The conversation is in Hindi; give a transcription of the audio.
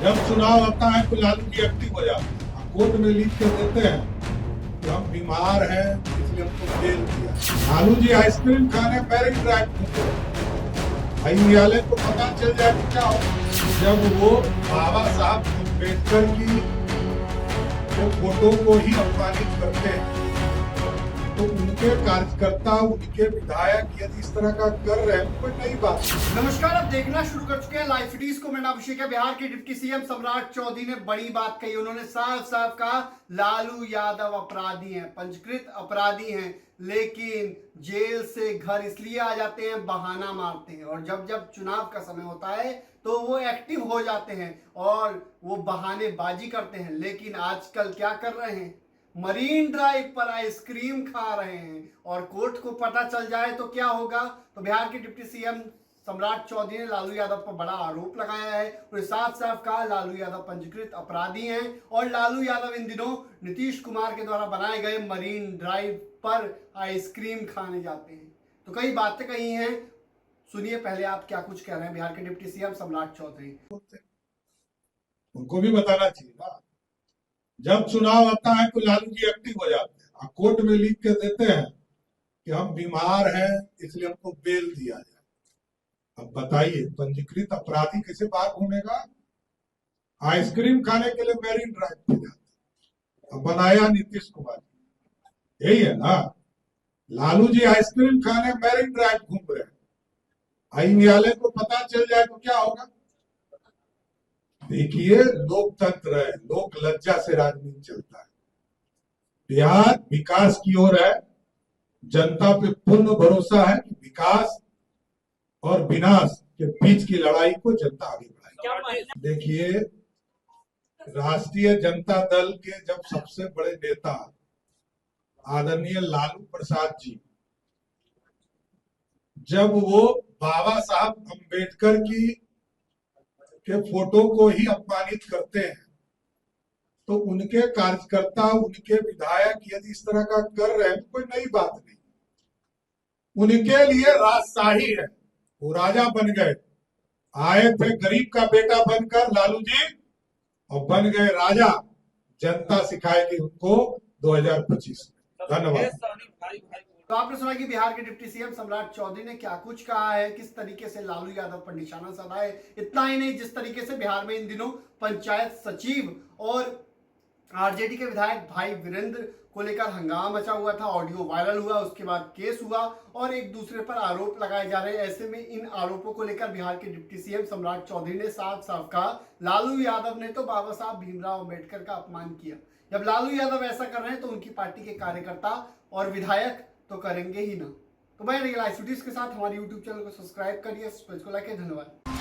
जब चुनाव आता है तो लालू जी एक्टिव हो जाते हैं, कोर्ट में लिख के देते हैं कि हम बीमार हैं इसलिए हमको बेल दिया। लालू जी आइसक्रीम खाने मैरिज ड्राइव करते भाई न्यायालय को पता चल जाए तो क्या हो। जब वो बाबा साहब अम्बेडकर की वो फोटो को ही अपमानित करते हैं तो उनके कार्यकर्ता उनके विधायक यदि इस तरह का कर रहे हैं कोई नई बात नहीं। नमस्कार, आप देखना शुरू कर चुके हैं लाइव फीडीज को। मेरा नाम अभिषेक है। बिहार के डिप्टी सीएम सम्राट चौधरी ने बड़ी बात कही। उन्होंने साफ साफ कहा लालू यादव अपराधी हैं, पंजीकृत अपराधी हैं, लेकिन जेल से घर इसलिए आ जाते हैं, बहाना मारते हैं, और जब जब चुनाव का समय होता है तो वो एक्टिव हो जाते हैं और वो बहानेबाजी करते हैं। लेकिन आजकल क्या कर रहे हैं, मरीन ड्राइव पर आइसक्रीम खा रहे हैं, और कोर्ट को पता चल जाए तो क्या होगा। तो बिहार के डिप्टी सीएम सम्राट चौधरी ने लालू यादव पर बड़ा आरोप लगाया है और साफ साफ कहा लालू यादव पंजीकृत अपराधी हैं और लालू यादव इन दिनों नीतीश कुमार के द्वारा बनाए गए मरीन ड्राइव पर आइसक्रीम खाने जाते हैं। तो कई बातें कही हैं, सुनिए पहले आप क्या कुछ कह रहे हैं बिहार के डिप्टी सीएम सम्राट चौधरी। उनको भी बताना चाहिए ना। जब चुनाव आता है तो लालू जी एक्टिव हो जाते हैं, कोर्ट में लिख के देते हैं कि हम बीमार हैं इसलिए हमको बेल दिया जाए। अब बताइए पंजीकृत अपराधी कैसे बाहर घूमेगा। आइसक्रीम खाने के लिए मैरिन ड्राइव पे जाते, अब बनाया नीतीश कुमार, यही है ना। लालू जी आइसक्रीम खाने मैरिन ड्राइव घूम रहे हैं, न्यायालय को पता चल जाए तो क्या होगा। देखिए लोकतंत्र है, लोक लज्जा से राजनीति चलता है। बिहार विकास की ओर है, जनता पे पूर्ण भरोसा है कि विकास और विनाश के बीच की लड़ाई को जनता आगे बढ़ाएगी। देखिए राष्ट्रीय जनता दल के जब सबसे बड़े नेता आदरणीय लालू प्रसाद जी जब वो बाबा साहब अम्बेडकर की के फोटो को ही अपमानित करते हैं तो उनके कार्यकर्ता उनके विधायक यदि इस तरह का कर रहे हैं कोई नई बात नहीं। उनके लिए राजशाही है, वो राजा बन गए, आए थे गरीब का बेटा बनकर लालू जी और बन गए राजा। जनता सिखाएगी उनको 2025 में। धन्यवाद। तो आपने सुना कि बिहार के डिप्टी सीएम सम्राट चौधरी ने क्या कुछ कहा है, किस तरीके से लालू यादव पर निशाना साधा है। इतना ही नहीं, जिस तरीके से बिहार में इन दिनों पंचायत सचिव और आरजेडी के विधायक भाई वीरेंद्र को लेकर हंगामा मचा हुआ था, ऑडियो वायरल हुआ, उसके बाद केस हुआ और एक दूसरे पर आरोप लगाए जा रहे हैं। ऐसे में इन आरोपों को लेकर बिहार के डिप्टी सीएम सम्राट चौधरी ने साफ साफ कहा लालू यादव ने तो बाबा साहब भीमराव अम्बेडकर का अपमान किया। जब लालू यादव ऐसा कर रहे हैं तो उनकी पार्टी के कार्यकर्ता और विधायक तो करेंगे ही ना। तो मैं रियल के साथ हमारे YouTube चैनल को सब्सक्राइब करिए, को लाइक, धन्यवाद।